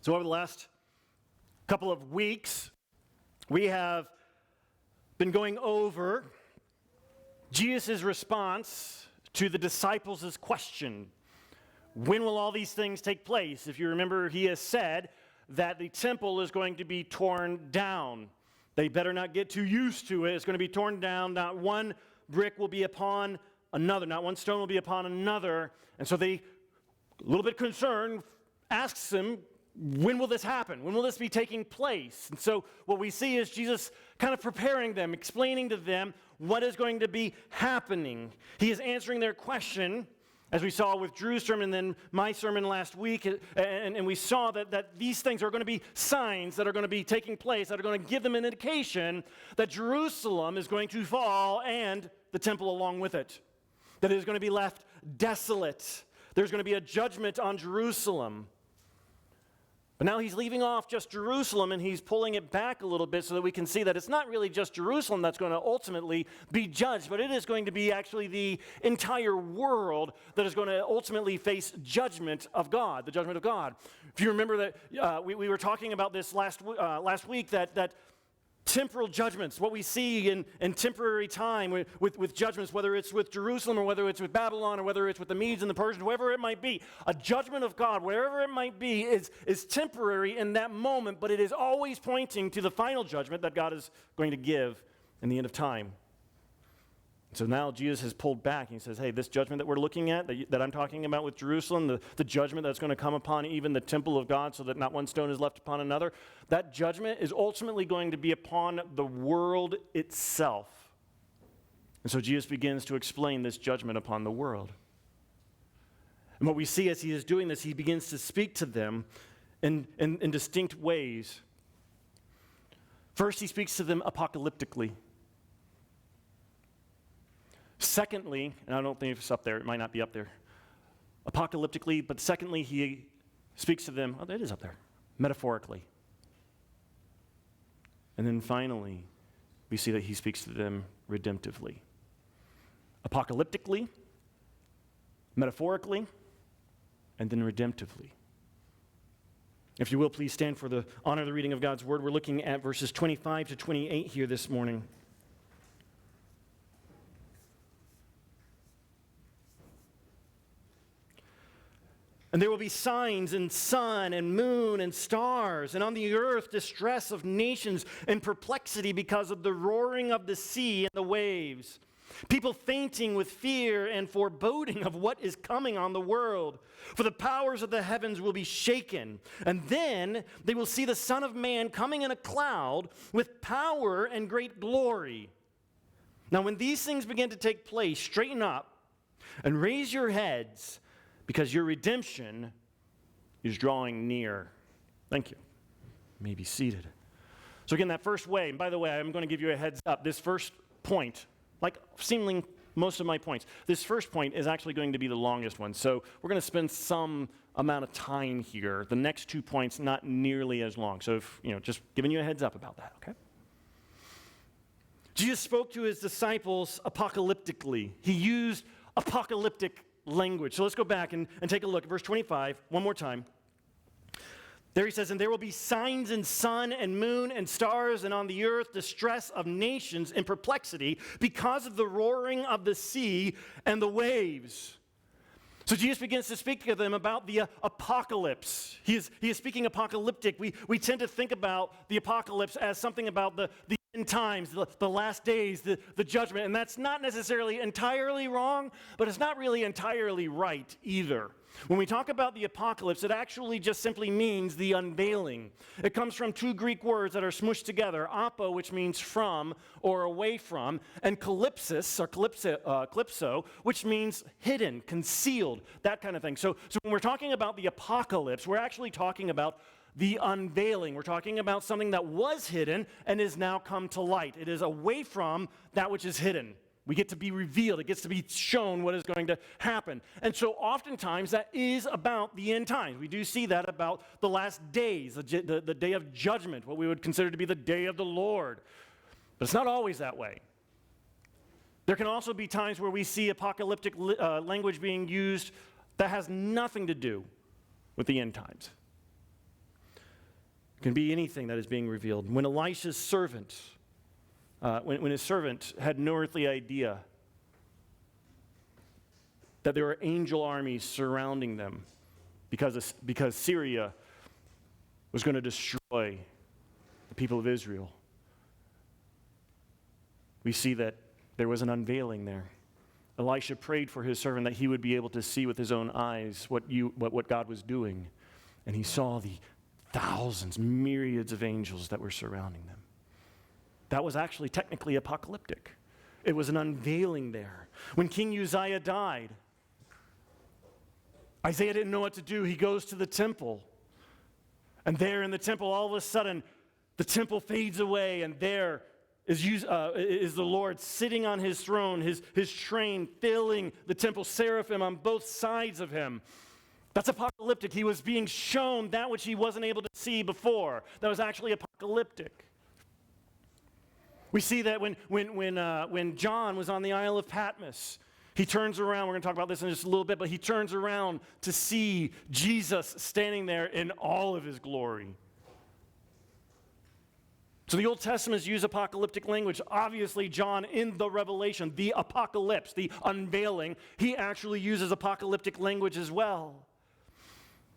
So over the last couple of weeks, we have been going over Jesus' response to the disciples' question. When will all these things take place? If you remember, he has said that the temple is going to be torn down. They better not get too used to it. It's going to be torn down. Not one brick will be upon another. Not one stone will be upon another. And so they, a little bit concerned, asks him, when will this happen? When will this be taking place? And so what we see is Jesus kind of preparing them, explaining to them what is going to be happening. He is answering their question, as we saw with Drew's sermon and then my sermon last week, and we saw that these things are going to be signs that are going to be taking place, that are going to give them an indication that Jerusalem is going to fall and the temple along with it, that it is going to be left desolate. There's going to be a judgment on Jerusalem. But now he's leaving off just Jerusalem, and he's pulling it back a little bit so that we can see that it's not really just Jerusalem that's going to ultimately be judged, but it is going to be actually the entire world that is going to ultimately face judgment of God, the judgment of God. If you remember that we were talking about this last week, that temporal judgments, what we see in temporary time with judgments, whether it's with Jerusalem or whether it's with Babylon or whether it's with the Medes and the Persians, whoever it might be, a judgment of God, wherever it might be, is temporary in that moment, but it is always pointing to the final judgment that God is going to give in the end of time. So now Jesus has pulled back and he says, hey, this judgment that we're looking at, that I'm talking about with Jerusalem, the judgment that's going to come upon even the temple of God so that not one stone is left upon another, that judgment is ultimately going to be upon the world itself. And so Jesus begins to explain this judgment upon the world. And what we see as he is doing this, he begins to speak to them in distinct ways. First, he speaks to them apocalyptically. Secondly, and I don't think it's up there, it might not be up there, apocalyptically, but secondly, he speaks to them, oh, it is up there, metaphorically. And then finally, we see that he speaks to them redemptively. Apocalyptically, metaphorically, and then redemptively. If you will, please stand for the honor of the reading of God's word. We're looking at verses 25 to 28 here this morning. And there will be signs in sun and moon and stars, and on the earth distress of nations and perplexity because of the roaring of the sea and the waves. People fainting with fear and foreboding of what is coming on the world. For the powers of the heavens will be shaken, and then they will see the Son of Man coming in a cloud with power and great glory. Now when these things begin to take place, straighten up and raise your heads, because your redemption is drawing near. Thank you. You may be seated. So again, that first way, and by the way, I'm going to give you a heads up. This first point, like seemingly most of my points, this first point is actually going to be the longest one. So we're going to spend some amount of time here. The next 2 points, not nearly as long. So if, just giving you a heads up about that, okay? Jesus spoke to his disciples apocalyptically. He used apocalyptic language. So let's go back and take a look at verse 25 one more time. There he says, and there will be signs in sun and moon and stars, and on the earth distress of nations in perplexity because of the roaring of the sea and the waves. So Jesus begins to speak to them about the apocalypse. He is speaking apocalyptic. We tend to think about the apocalypse as something about the end times, the last days, the judgment. And that's not necessarily entirely wrong, but it's not really entirely right either. When we talk about the apocalypse, it actually just simply means the unveiling. It comes from two Greek words that are smushed together, apo, which means from or away from, and calypsis, or calypso, which means hidden, concealed, that kind of thing. So when we're talking about the apocalypse, we're actually talking about the unveiling. We're talking about something that was hidden and is now come to light. It is away from that which is hidden. We get to be revealed. It gets to be shown what is going to happen. And so oftentimes that is about the end times. We do see that about the last days, the day of judgment, what we would consider to be the day of the Lord. But it's not always that way. There can also be times where we see apocalyptic language being used that has nothing to do with the end times. It can be anything that is being revealed. When Elisha's servant, when his servant had no earthly idea that there were angel armies surrounding them because Syria was going to destroy the people of Israel. We see that there was an unveiling there. Elisha prayed for his servant that he would be able to see with his own eyes what God was doing. And he saw the thousands, myriads of angels that were surrounding them. That was actually technically apocalyptic. It was an unveiling there. When King Uzziah died, Isaiah didn't know what to do. He goes to the temple. And there in the temple, all of a sudden, the temple fades away, and there is the Lord sitting on his throne, his train filling the temple, seraphim on both sides of him. That's apocalyptic. He was being shown that which he wasn't able to see before. That was actually apocalyptic. We see that when John was on the Isle of Patmos, he turns around. We're going to talk about this in just a little bit, but he turns around to see Jesus standing there in all of his glory. So the Old Testament uses apocalyptic language. Obviously, John in the Revelation, the apocalypse, the unveiling, he actually uses apocalyptic language as well.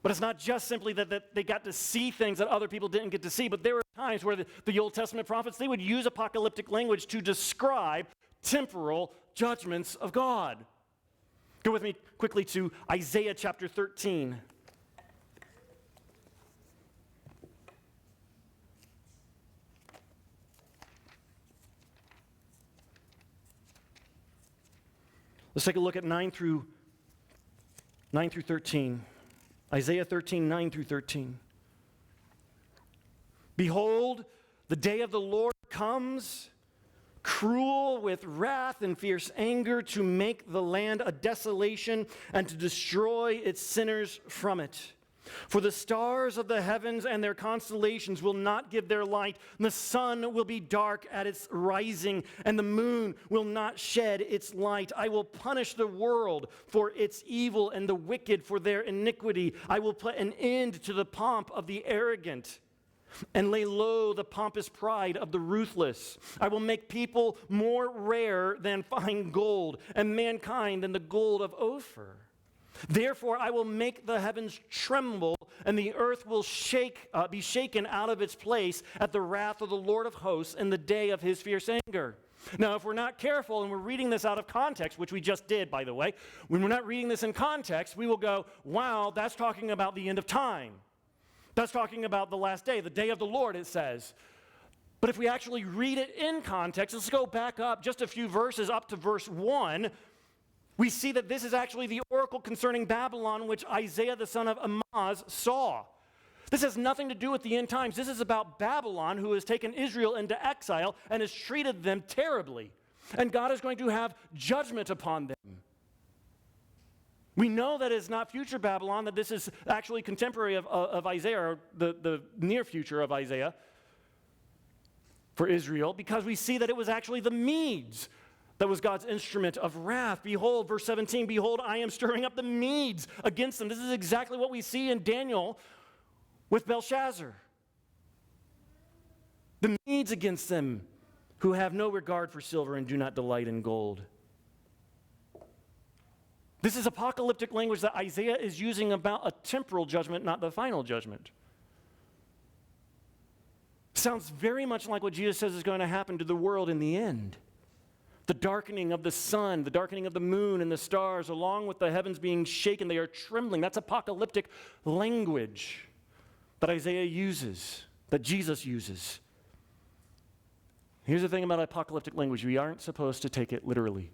But it's not just simply that they got to see things that other people didn't get to see, but there were times where the Old Testament prophets, they would use apocalyptic language to describe temporal judgments of God. Go with me quickly to Isaiah chapter 13. Let's take a look at 9 through 13. Isaiah 13, 9 through 13. Behold, the day of the Lord comes, cruel with wrath and fierce anger, to make the land a desolation and to destroy its sinners from it. For the stars of the heavens and their constellations will not give their light, and the sun will be dark at its rising, and the moon will not shed its light. I will punish the world for its evil and the wicked for their iniquity. I will put an end to the pomp of the arrogant and lay low the pompous pride of the ruthless. I will make people more rare than fine gold, and mankind than the gold of Ophir. Therefore, I will make the heavens tremble, and the earth will be shaken out of its place at the wrath of the Lord of hosts in the day of his fierce anger. Now, if we're not careful and we're reading this out of context, which we just did, by the way, when we're not reading this in context, we will go, wow, that's talking about the end of time. That's talking about the last day, the day of the Lord, it says. But if we actually read it in context, let's go back up just a few verses up to verse 1. We see that this is actually the oracle concerning Babylon, which Isaiah the son of Amoz saw. This has nothing to do with the end times. This is about Babylon, who has taken Israel into exile and has treated them terribly. And God is going to have judgment upon them. We know that it's not future Babylon, that this is actually contemporary of Isaiah, or the near future of Isaiah for Israel, because we see that it was actually the Medes that was God's instrument of wrath. Behold, verse 17, behold, I am stirring up the Medes against them. This is exactly what we see in Daniel with Belshazzar. The Medes against them, who have no regard for silver and do not delight in gold. This is apocalyptic language that Isaiah is using about a temporal judgment, not the final judgment. Sounds very much like what Jesus says is going to happen to the world in the end. The darkening of the sun, the darkening of the moon and the stars, along with the heavens being shaken, they are trembling. That's apocalyptic language that Isaiah uses, that Jesus uses. Here's the thing about apocalyptic language. We aren't supposed to take it literally.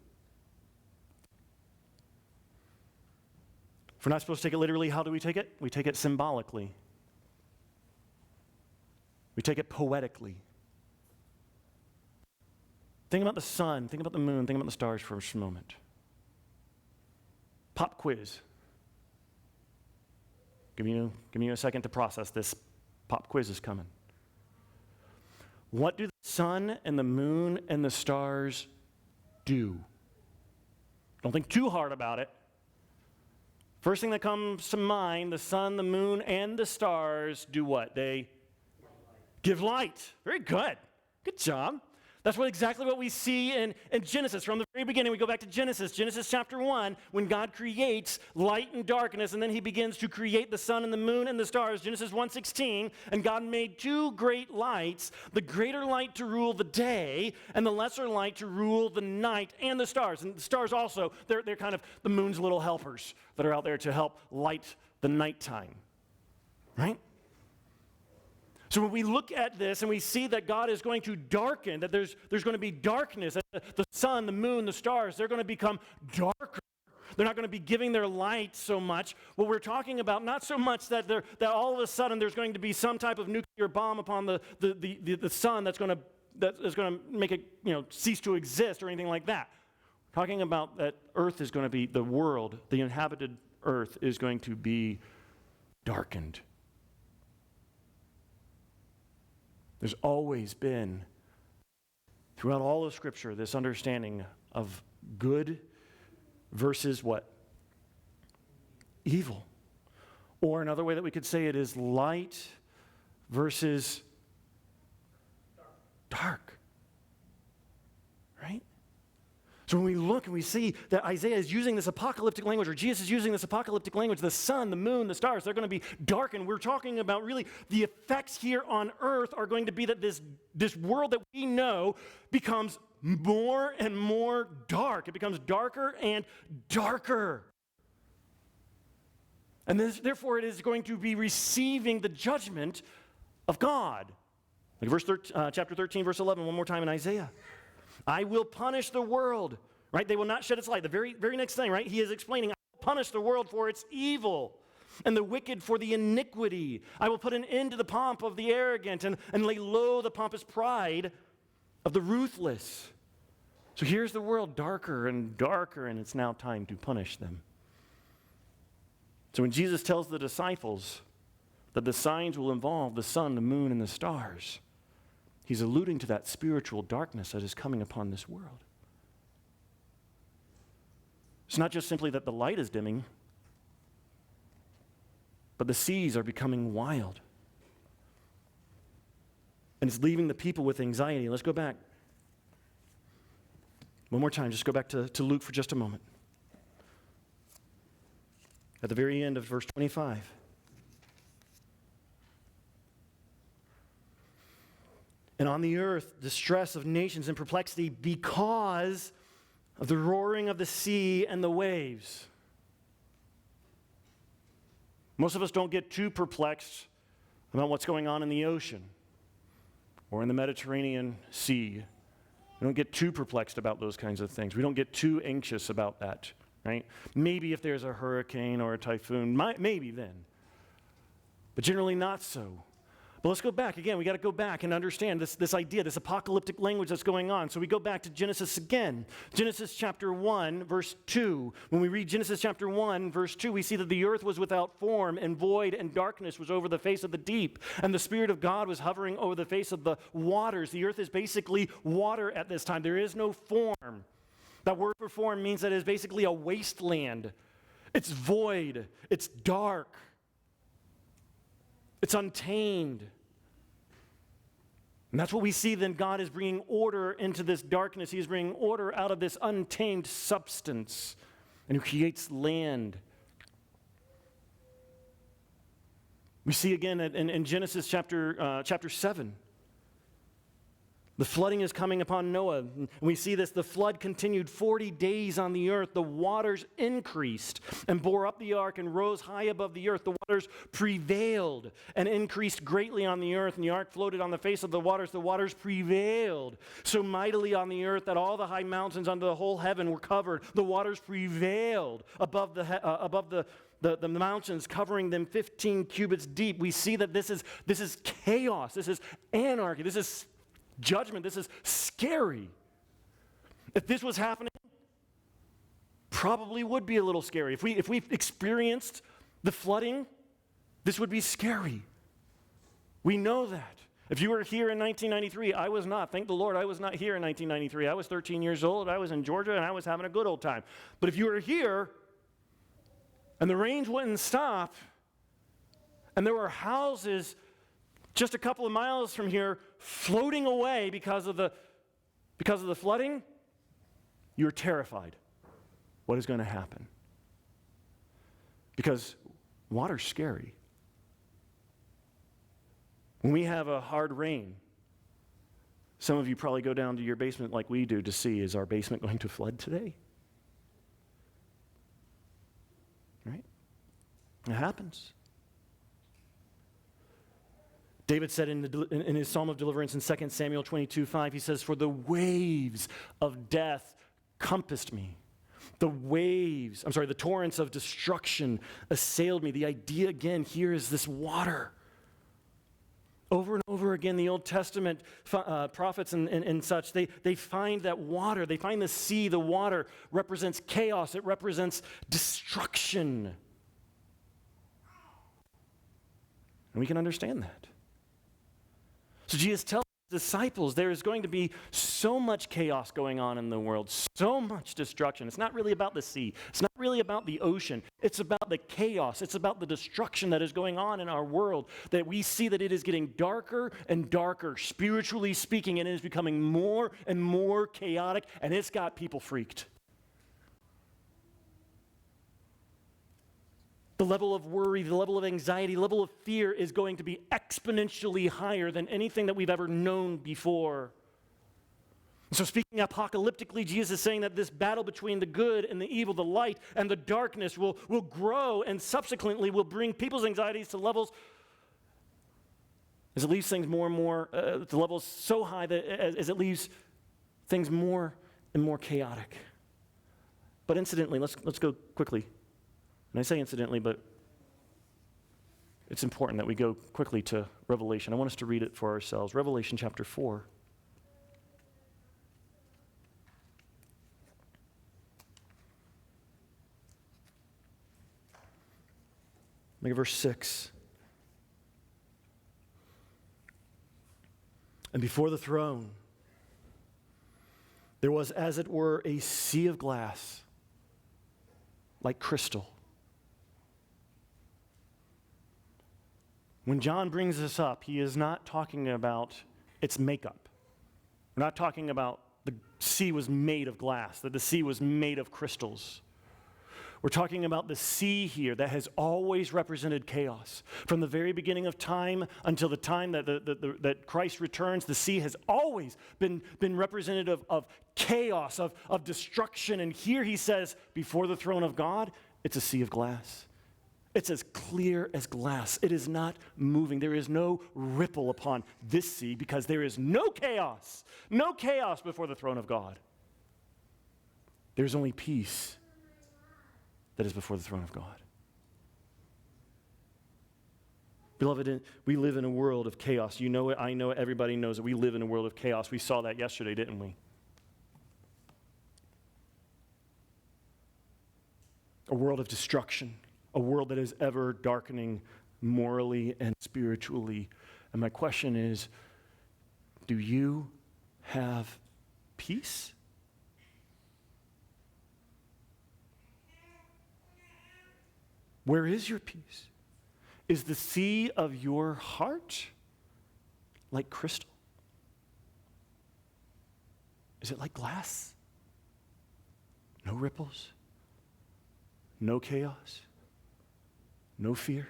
If we're not supposed to take it literally, how do we take it? We take it symbolically. We take it poetically. Think about the sun, think about the moon, think about the stars for just a moment. Pop quiz. Give you a second to process this. Pop quiz is coming. What do the sun and the moon and the stars do? Don't think too hard about it. First thing that comes to mind, the sun, the moon, and the stars do what? They Give light. Very good. Good job. That's exactly what we see in Genesis. From the very beginning, we go back to Genesis chapter 1, when God creates light and darkness, and then he begins to create the sun and the moon and the stars. Genesis 1:16, and God made two great lights, the greater light to rule the day, and the lesser light to rule the night and the stars. And the stars also, they're kind of the moon's little helpers that are out there to help light the nighttime, right? So when we look at this and we see that God is going to darken, that there's going to be darkness, that the sun, the moon, the stars, they're going to become darker. They're not going to be giving their light so much. What we're talking about, not so much that all of a sudden there's going to be some type of nuclear bomb upon the sun that is going to make it cease to exist or anything like that. We're talking about that earth is going to be, the world, the inhabited earth is going to be darkened. There's always been, throughout all of Scripture, this understanding of good versus what? Evil. Or another way that we could say it is light versus dark. Right? So when we look and we see that Isaiah is using this apocalyptic language, or Jesus is using this apocalyptic language, the sun, the moon, the stars, they're going to be darkened. We're talking about really the effects here on earth are going to be that this world that we know becomes more and more dark. It becomes darker and darker. And therefore it is going to be receiving the judgment of God. Like chapter 13, verse 11, one more time in Isaiah. I will punish the world, right? They will not shed its light. The very next thing, right? He is explaining, I will punish the world for its evil and the wicked for the iniquity. I will put an end to the pomp of the arrogant and lay low the pompous pride of the ruthless. So here's the world darker and darker, and it's now time to punish them. So when Jesus tells the disciples that the signs will involve the sun, the moon, and the stars, he's alluding to that spiritual darkness that is coming upon this world. It's not just simply that the light is dimming, but the seas are becoming wild. And it's leaving the people with anxiety. Let's go back. One more time, just go back to Luke for just a moment. At the very end of verse 25. And on the earth, distress of nations and perplexity because of the roaring of the sea and the waves. Most of us don't get too perplexed about what's going on in the ocean or in the Mediterranean Sea. We don't get too perplexed about those kinds of things. We don't get too anxious about that, right? Maybe if there's a hurricane or a typhoon, maybe then. But generally not so. But let's go back. Again, we got to go back and understand this idea, this apocalyptic language that's going on. So we go back to Genesis again. Genesis chapter 1, verse 2. When we read Genesis chapter 1, verse 2, we see that the earth was without form and void, and darkness was over the face of the deep. And the Spirit of God was hovering over the face of the waters. The earth is basically water at this time. There is no form. That word for form means that it is basically a wasteland. It's void. It's dark. It's untamed. And that's what we see then. God is bringing order into this darkness. He is bringing order out of this untamed substance. And He creates land. We see again in Genesis chapter 7. The flooding is coming upon Noah. And we see this. The flood continued 40 days on the earth. The waters increased and bore up the ark and rose high above the earth. The waters prevailed and increased greatly on the earth, and the ark floated on the face of the waters. The waters prevailed so mightily on the earth that all the high mountains under the whole heaven were covered. The waters prevailed above the mountains, covering them 15 cubits deep. We see that this is chaos. This is anarchy. This is judgment. This is scary. If this was happening, probably would be a little scary. If we experienced the flooding, this would be scary. We know that. If you were here in 1993, I was not. Thank the Lord I was not here in 1993. I was 13 years old. I was in Georgia, and I was having a good old time. But if you were here, and the rains wouldn't stop, and there were houses just a couple of miles from here, floating away because of the flooding, you're terrified. What is going to happen? Because water's scary. When we have a hard rain, some of you probably go down to your basement like we do to see, is our basement going to flood today? Right? It happens. David said in his Psalm of Deliverance in 2 Samuel 22:5, he says, "For the waves of death compassed me. The torrents of destruction assailed me." The idea again here is this water. Over and over again, the Old Testament prophets and such, they find that water, they find the sea, the water represents chaos, it represents destruction. And we can understand that. So Jesus tells his disciples there is going to be so much chaos going on in the world, so much destruction. It's not really about the sea. It's not really about the ocean. It's about the chaos. It's about the destruction that is going on in our world, that we see that it is getting darker and darker, spiritually speaking, and it is becoming more and more chaotic, and it's got people freaked. The level of worry, the level of anxiety, the level of fear is going to be exponentially higher than anything that we've ever known before. So speaking apocalyptically, Jesus is saying that this battle between the good and the evil, the light and the darkness will grow and subsequently will bring people's anxieties to levels as it leaves things more and more, to levels so high that as it leaves things more and more chaotic. But incidentally, let's go quickly. And I say incidentally, but it's important that we go quickly to Revelation. I want us to read it for ourselves. Revelation chapter 4. Look at verse 6. "And before the throne there was, as it were, a sea of glass, like crystal." When John brings this up, he is not talking about its makeup. We're not talking about the sea was made of glass, that the sea was made of crystals. We're talking about the sea here that has always represented chaos. From the very beginning of time until the time that Christ returns, the sea has always been representative of chaos, of destruction. And here he says, before the throne of God, it's a sea of glass. It's as clear as glass. It is not moving. There is no ripple upon this sea because there is no chaos before the throne of God. There's only peace that is before the throne of God. Beloved, we live in a world of chaos. You know it, I know it, everybody knows it. We live in a world of chaos. We saw that yesterday, didn't we? A world of destruction. A world that is ever darkening morally and spiritually. And my question is, do you have peace? Where is your peace? Is the sea of your heart like crystal? Is it like glass? No ripples? No chaos? No fear?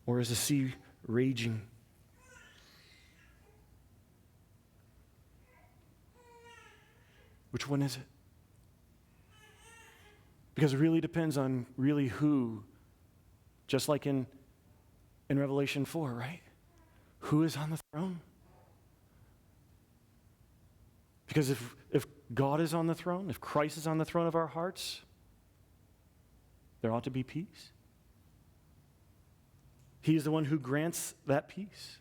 Or is the sea raging? Which one is it? Because it really depends on really who, just like in Revelation 4, right? Who is on the throne? Because if God is on the throne, if Christ is on the throne of our hearts, there ought to be peace. He is the one who grants that peace.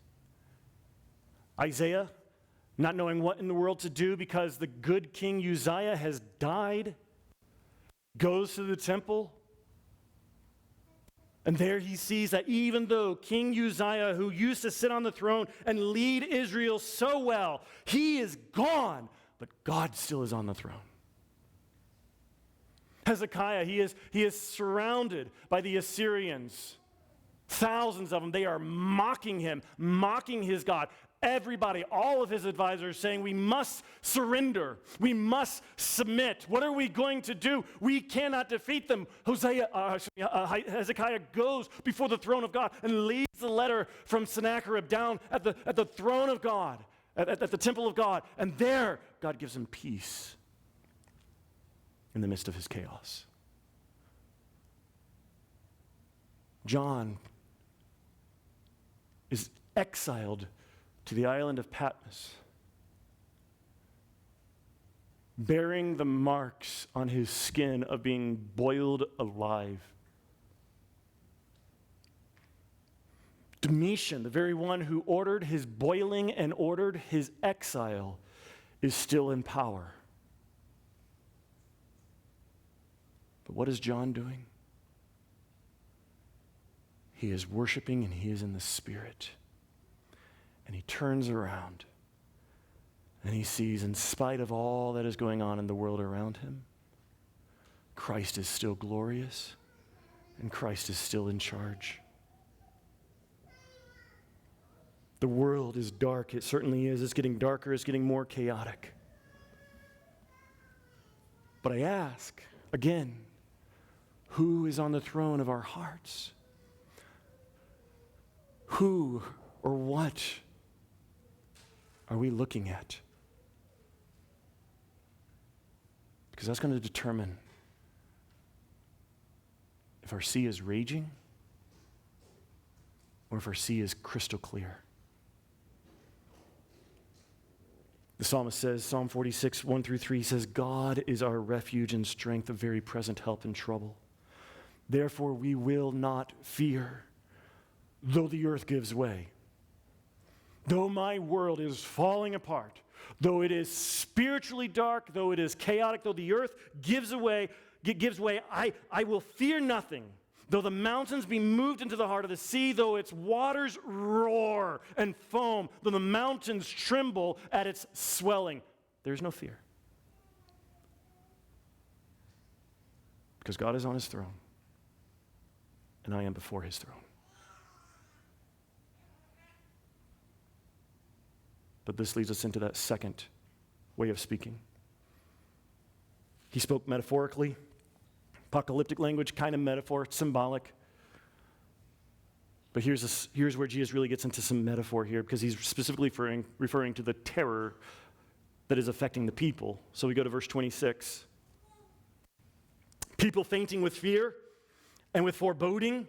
Isaiah, not knowing what in the world to do because the good King Uzziah has died, goes to the temple, and there he sees that even though King Uzziah, who used to sit on the throne and lead Israel so well, he is gone, but God still is on the throne. Hezekiah, he is surrounded by the Assyrians. Thousands of them. They are mocking him, mocking his God. Everybody, all of his advisors saying, we must surrender. We must submit. What are we going to do? We cannot defeat them. Hezekiah goes before the throne of God and leaves the letter from Sennacherib down at the throne of God, at the temple of God. And there, God gives him peace in the midst of his chaos. John is exiled to the island of Patmos, bearing the marks on his skin of being boiled alive. Domitian, the very one who ordered his boiling and ordered his exile, is still in power. But what is John doing? He is worshiping and he is in the Spirit. And he turns around and he sees, in spite of all that is going on in the world around him, Christ is still glorious and Christ is still in charge. The world is dark. It certainly is. It's getting darker. It's getting more chaotic. But I ask, again, who is on the throne of our hearts? Who or what are we looking at? Because that's going to determine if our sea is raging or if our sea is crystal clear. The psalmist says, Psalm 46, 1-3 says, God is our refuge and strength, a very present help in trouble. Therefore we will not fear, though the earth gives way. Though my world is falling apart, though it is spiritually dark, though it is chaotic, though the earth gives way, I will fear nothing. Though the mountains be moved into the heart of the sea, though its waters roar and foam, though the mountains tremble at its swelling, there's no fear. Because God is on his throne, and I am before his throne. But this leads us into that second way of speaking. He spoke metaphorically, apocalyptic language, kind of metaphor, symbolic. But here's where Jesus really gets into some metaphor here, because he's specifically referring to the terror that is affecting the people. So we go to verse 26. People fainting with fear and with foreboding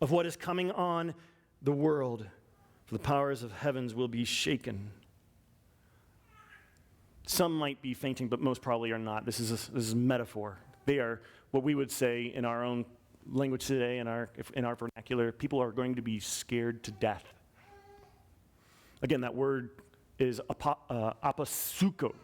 of what is coming on the world. For the powers of heavens will be shaken. Some might be fainting, but most probably are not. This is metaphor. They are what we would say in our own language today, in our vernacular. People are going to be scared to death. Again, that word is apasuko.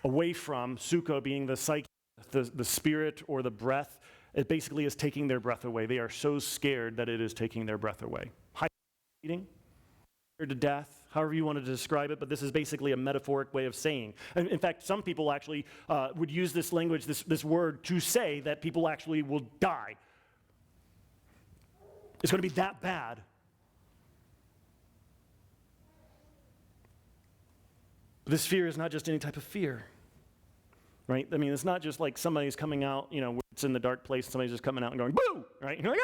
Away from suko being the psyche, the spirit or the breath. It basically is taking their breath away. They are so scared that it is taking their breath away. Scared to death, however you want to describe it, but this is basically a metaphoric way of saying. And in fact, some people actually would use this language, this word, to say that people actually will die. It's going to be that bad. This fear is not just any type of fear, right? I mean, it's not just like somebody's coming out, it's in the dark place, and somebody's just coming out and going, boo, right? And you're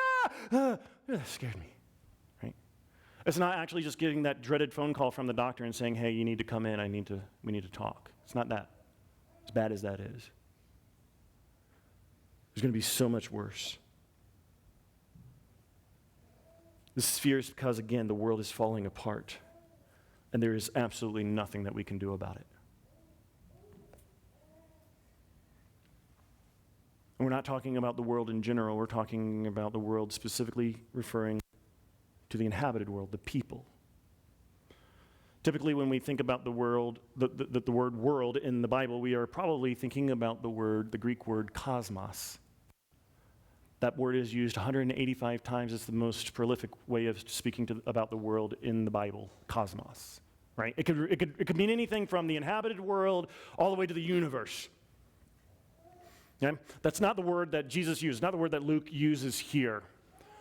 like, that scared me. It's not actually just getting that dreaded phone call from the doctor and saying, hey, you need to come in, we need to talk. It's not that, as bad as that is. There's going to be so much worse. This fear is because, again, the world is falling apart, and there is absolutely nothing that we can do about it. And we're not talking about the world in general, we're talking about the world specifically referring to the inhabited world, the people. Typically, when we think about the world, the word world in the Bible, we are probably thinking about the Greek word cosmos. That word is used 185 times. It's the most prolific way of speaking about the world in the Bible, cosmos. Right? It could mean anything from the inhabited world all the way to the universe. Okay? That's not the word that Jesus used, not the word that Luke uses here.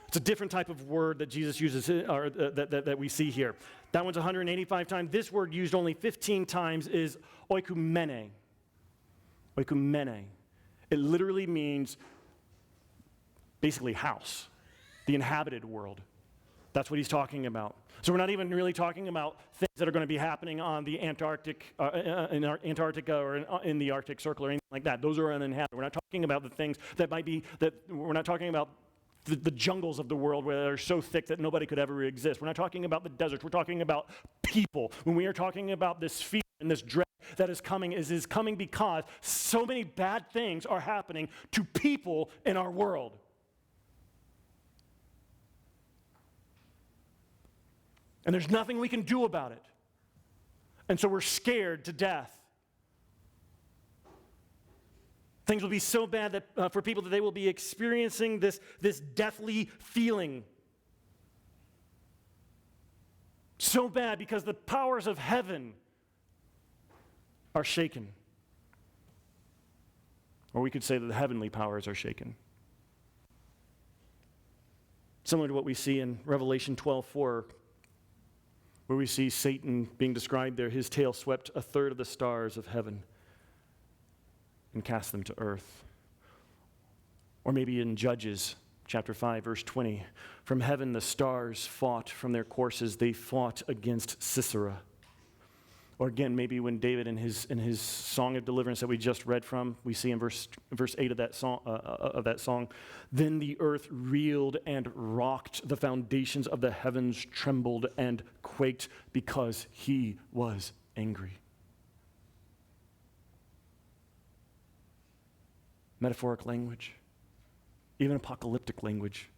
It's a different type of word that Jesus uses, or that we see here. That one's 185 times. This word used only 15 times is oikumene. Oikumene. It literally means basically house, the inhabited world. That's what he's talking about. So we're not even really talking about things that are going to be happening on the Antarctic, in Antarctica or in the Arctic Circle or anything like that. Those are uninhabited. We're not talking about the things that might be, that we're not talking about the jungles of the world where they're so thick that nobody could ever exist. We're not talking about the deserts. We're talking about people. When we are talking about this fear and this dread that is coming, is coming because so many bad things are happening to people in our world. And there's nothing we can do about it. And so we're scared to death. Things will be so bad that for people that they will be experiencing this deathly feeling. So bad because the powers of heaven are shaken. Or we could say that the heavenly powers are shaken. Similar to what we see in Revelation 12:4, where we see Satan being described there. His tail swept a third of the stars of heaven and cast them to earth. Or maybe in Judges chapter 5, verse 20, from heaven the stars fought from their courses. They fought against Sisera. Or again, maybe when David in his song of deliverance that we just read from, we see in verse 8 of that song, then the earth reeled and rocked, the foundations of the heavens trembled and quaked because he was angry. Metaphoric language, even apocalyptic language,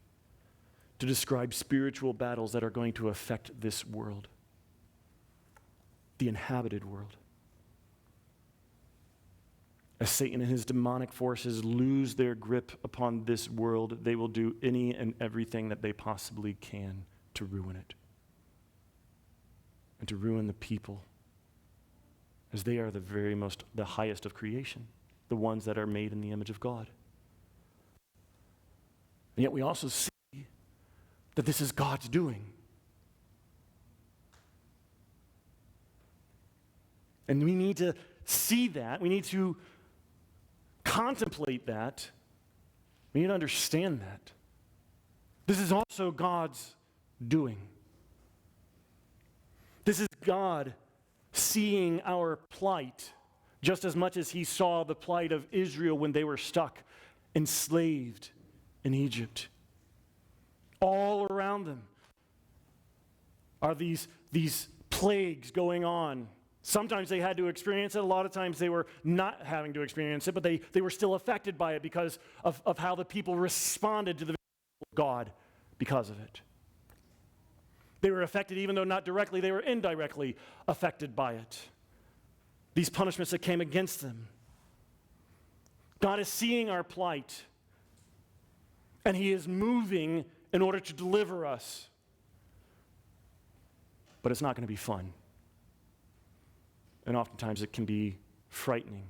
to describe spiritual battles that are going to affect this world. The inhabited world. As Satan and his demonic forces lose their grip upon this world, they will do any and everything that they possibly can to ruin it. And to ruin the people, as they are the highest of creation, the ones that are made in the image of God. And yet we also see that this is God's doing. And we need to see that. We need to contemplate that. We need to understand that. This is also God's doing. This is God seeing our plight just as much as he saw the plight of Israel when they were stuck, enslaved in Egypt. All around them are these plagues going on. Sometimes they had to experience it. A lot of times they were not having to experience it, but they were still affected by it because of how the people responded to the God because of it. They were affected even though not directly, they were indirectly affected by it. These punishments that came against them. God is seeing our plight, and he is moving in order to deliver us. But it's not going to be fun. And oftentimes it can be frightening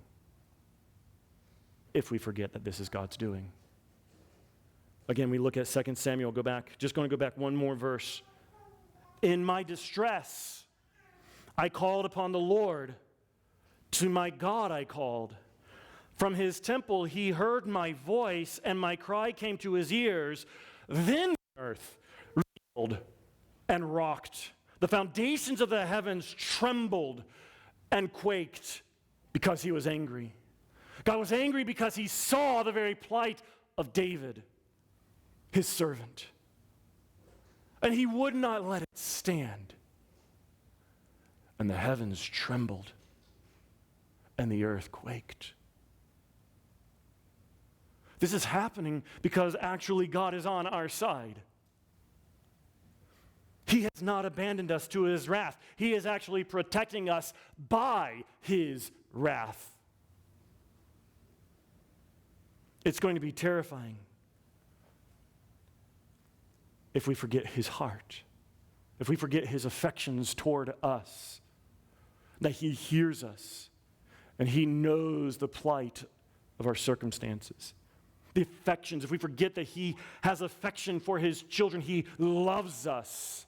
if we forget that this is God's doing. Again, we look at 2 Samuel, just going to go back one more verse. In my distress, I called upon the Lord. To my God I called. From his temple he heard my voice, and my cry came to his ears. Then the earth reeled and rocked. The foundations of the heavens trembled and quaked because he was angry. God was angry because he saw the very plight of David, his servant. And he would not let it stand. And the heavens trembled and the earth quaked. This is happening because actually God is on our side. He has not abandoned us to his wrath. He is actually protecting us by his wrath. It's going to be terrifying if we forget his heart, if we forget his affections toward us, that he hears us and he knows the plight of our circumstances. The affections, if we forget that he has affection for his children, he loves us,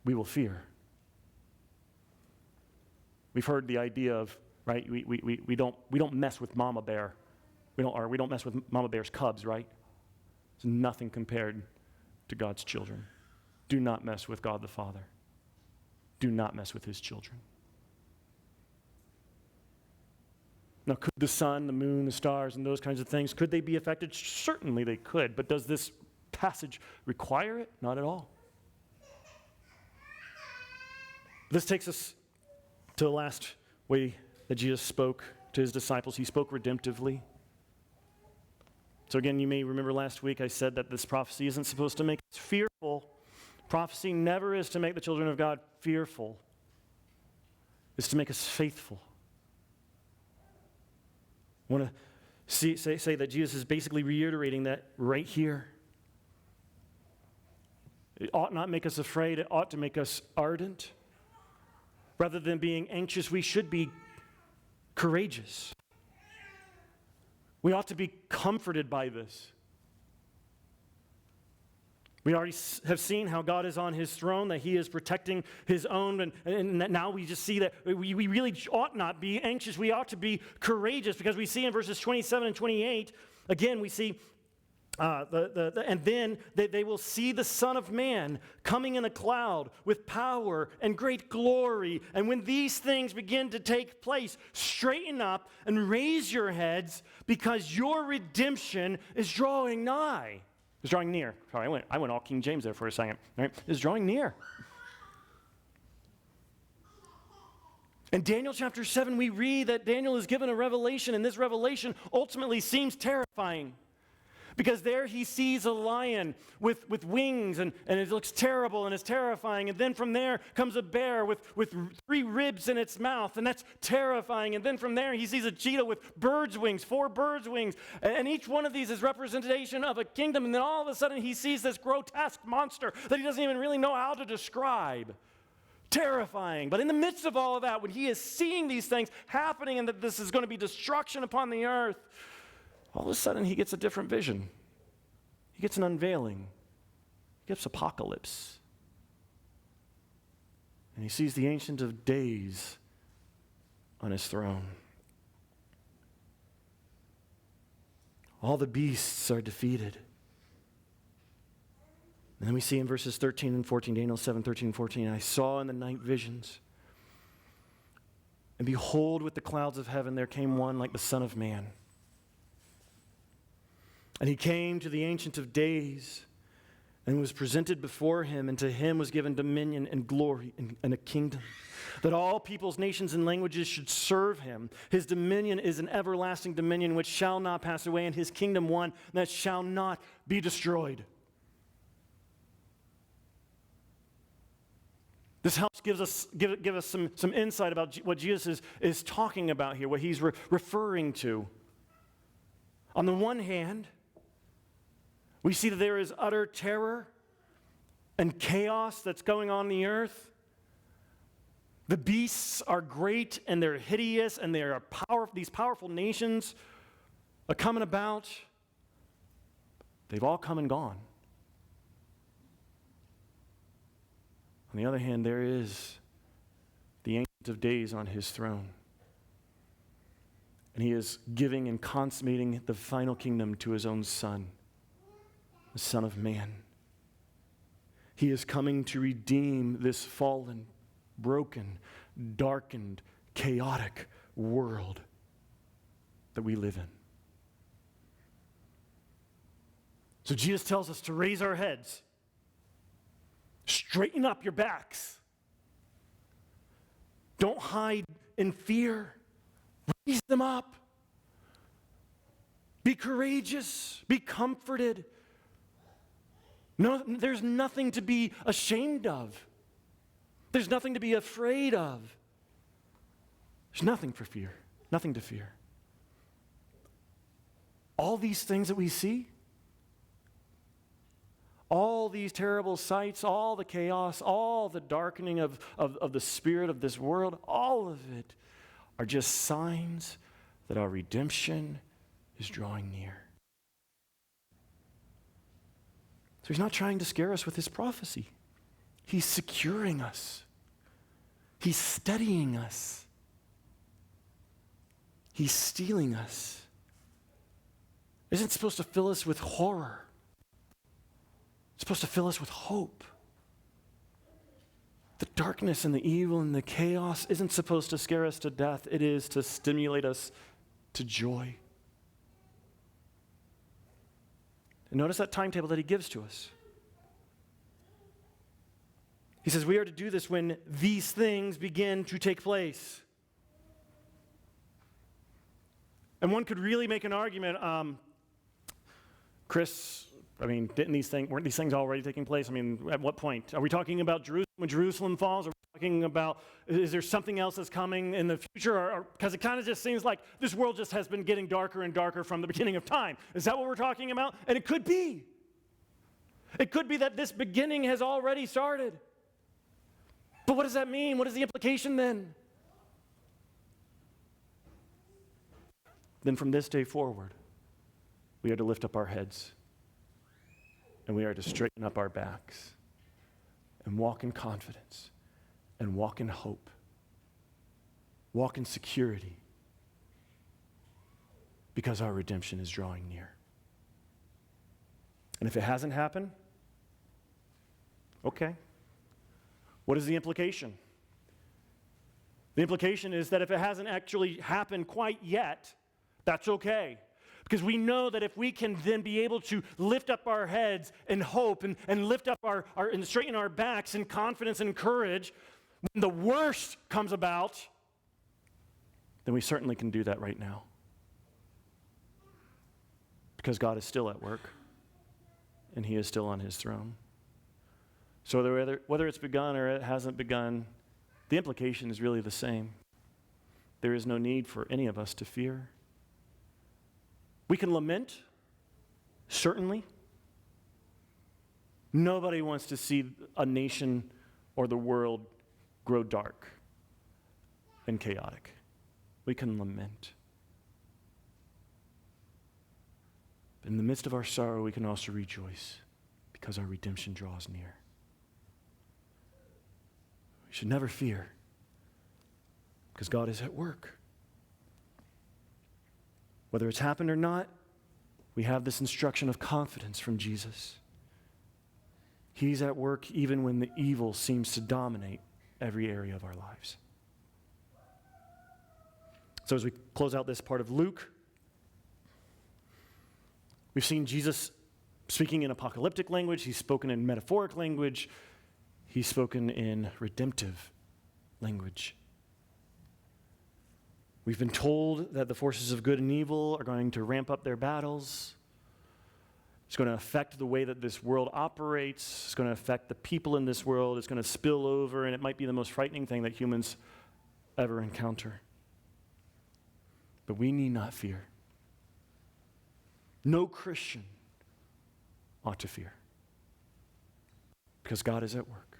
we will fear. We've heard the idea of, right, we don't mess with mama bear. We don't mess with mama bear's cubs, right? It's nothing compared to God's children. Do not mess with God the Father. Do not mess with his children. Now, could the sun, the moon, the stars, and those kinds of things, could they be affected? Certainly they could, but does this passage require it? Not at all. This takes us to the last way that Jesus spoke to his disciples. He spoke redemptively. So again, you may remember last week I said that this prophecy isn't supposed to make us fearful. Prophecy never is to make the children of God fearful. It's to make us faithful. I want to say that Jesus is basically reiterating that right here. It ought not make us afraid. It ought to make us ardent. Rather than being anxious, we should be courageous. We ought to be comforted by this. We already have seen how God is on his throne, that he is protecting his own, and that now we just see that we really ought not be anxious. We ought to be courageous, because we see in verses 27 and 28, again, we see, and then they will see the Son of Man coming in a cloud with power and great glory. And when these things begin to take place, straighten up and raise your heads, because your redemption is drawing nigh. It's drawing near. Sorry, I went all King James there for a second. Right? It's drawing near. In Daniel chapter 7, we read that Daniel is given a revelation, and this revelation ultimately seems terrifying. Because there he sees a lion with wings, and it looks terrible and it's terrifying. And then from there comes a bear with 3 ribs in its mouth, and that's terrifying. And then from there he sees a cheetah with 4 birds' wings. And each one of these is representation of a kingdom. And then all of a sudden he sees this grotesque monster that he doesn't even really know how to describe. Terrifying. But in the midst of all of that, when he is seeing these things happening and that this is going to be destruction upon the earth, all of a sudden, he gets a different vision. He gets an unveiling. He gets apocalypse. And he sees the Ancient of Days on his throne. All the beasts are defeated. And then we see in verses 13 and 14, Daniel 7, 13 and 14, I saw in the night visions, and behold, with the clouds of heaven there came one like the Son of Man. And he came to the Ancient of Days and was presented before him, and to him was given dominion and glory and a kingdom, that all peoples, nations, and languages should serve him. His dominion is an everlasting dominion which shall not pass away, and his kingdom one that shall not be destroyed. This helps give us some insight about what Jesus is talking about here, what he's referring to. On the one hand, we see that there is utter terror and chaos that's going on the earth. The beasts are great and they're hideous, and they are these powerful nations are coming about. They've all come and gone. On the other hand, there is the Ancient of Days on his throne. And he is giving and consummating the final kingdom to his own Son, the Son of Man. He is coming to redeem this fallen, broken, darkened, chaotic world that we live in. So Jesus tells us to raise our heads, straighten up your backs. Don't hide in fear. Raise them up. Be courageous. Be comforted. No, there's nothing to be ashamed of. There's nothing to be afraid of. There's nothing for fear. Nothing to fear. All these things that we see, all these terrible sights, all the chaos, all the darkening of the spirit of this world, all of it are just signs that our redemption is drawing near. So he's not trying to scare us with his prophecy. He's securing us. He's steadying us. He's stealing us. Isn't supposed to fill us with horror. It's supposed to fill us with hope. The darkness and the evil and the chaos isn't supposed to scare us to death. It is to stimulate us to joy. And notice that timetable that he gives to us. He says we are to do this when these things begin to take place. And one could really make an argument, Chris, weren't these things already taking place? At what point? Are we talking about Jerusalem when Jerusalem falls? Are we talking about, is there something else that's coming in the future? Because it kind of just seems like this world just has been getting darker and darker from the beginning of time. Is that what we're talking about? And it could be. It could be that this beginning has already started. But what does that mean? What is the implication then? Then from this day forward, we are to lift up our heads and we are to straighten up our backs and walk in confidence and walk in hope, walk in security because our redemption is drawing near. And if it hasn't happened, okay. What is the implication? The implication is that if it hasn't actually happened quite yet, that's okay. Because we know that if we can then be able to lift up our heads in hope and lift up and straighten our backs in confidence and courage, when the worst comes about, then we certainly can do that right now. Because God is still at work and he is still on his throne. So whether it's begun or it hasn't begun, the implication is really the same. There is no need for any of us to fear. We can lament, certainly. Nobody wants to see a nation or the world grow dark and chaotic. We can lament. But in the midst of our sorrow, we can also rejoice because our redemption draws near. We should never fear because God is at work. Whether it's happened or not, we have this instruction of confidence from Jesus. He's at work even when the evil seems to dominate every area of our lives. So as we close out this part of Luke, we've seen Jesus speaking in apocalyptic language. He's spoken in metaphoric language. He's spoken in redemptive language. We've been told that the forces of good and evil are going to ramp up their battles. It's going to affect the way that this world operates. It's going to affect the people in this world. It's going to spill over, and it might be the most frightening thing that humans ever encounter. But we need not fear. No Christian ought to fear. Because God is at work,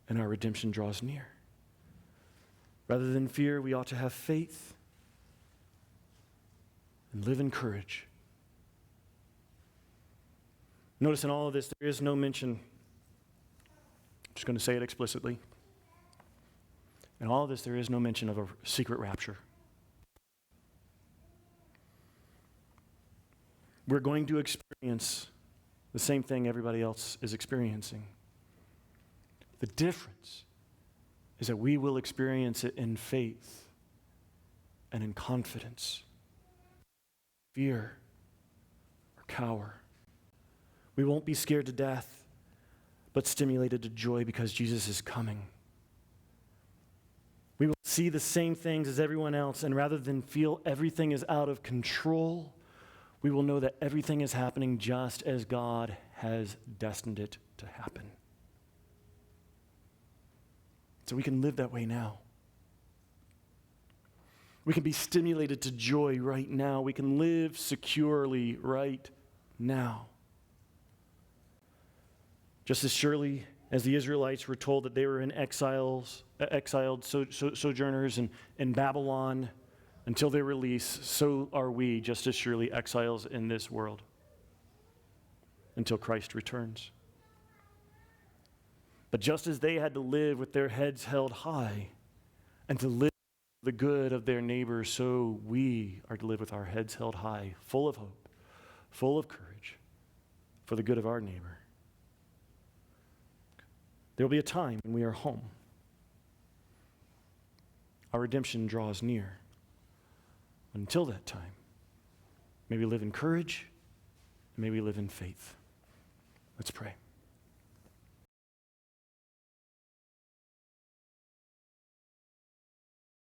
and our redemption draws near. Rather than fear, we ought to have faith and live in courage. Notice in all of this, there is no mention, I'm just going to say it explicitly. In all of this, there is no mention of a secret rapture. We're going to experience the same thing everybody else is experiencing. The difference is that we will experience it in faith and in confidence. Fear or cower. We won't be scared to death, but stimulated to joy because Jesus is coming. We will see the same things as everyone else, and rather than feel everything is out of control, we will know that everything is happening just as God has destined it to happen. So we can live that way now. We can be stimulated to joy right now. We can live securely right now. Just as surely as the Israelites were told that they were in exiled sojourners in Babylon, until their release, so are we just as surely exiles in this world until Christ returns. But just as they had to live with their heads held high and to live for the good of their neighbors, so we are to live with our heads held high, full of hope, full of courage, for the good of our neighbor. There will be a time when we are home. Our redemption draws near. Until that time, may we live in courage, and may we live in faith. Let's pray.